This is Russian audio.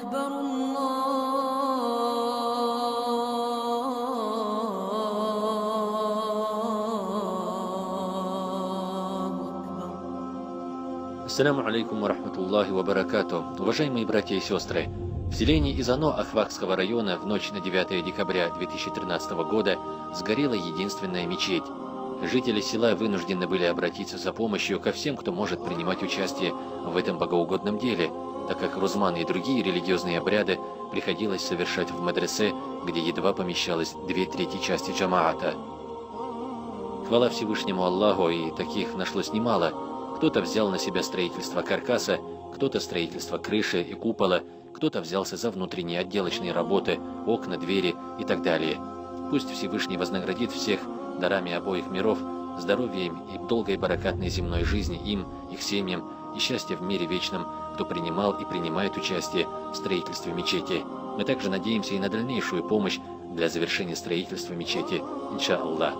أكبر الله أكبر. Ассаляму алейкум ва рахматуллахи ва баракату. Уважаемые братья и сестры, в селении Изано Ахвакского района в ночь на 9 декабря 2013 года сгорела единственная мечеть. Жители села вынуждены были обратиться за помощью ко всем, кто может принимать участие в этом богоугодном деле, так как рузманы и другие религиозные обряды приходилось совершать в мадресе, где едва помещалось 2/3 части джамаата. Хвала Всевышнему Аллаху, и таких нашлось немало. Кто-то взял на себя строительство каркаса, кто-то строительство крыши и купола, кто-то взялся за внутренние отделочные работы, окна, двери и так далее. Пусть Всевышний вознаградит всех дарами обоих миров, здоровьем и долгой баракатной земной жизни им, их семьям и счастья в мире вечном, кто принимал и принимает участие в строительстве мечети. Мы также надеемся и на дальнейшую помощь для завершения строительства мечети, иншаллах.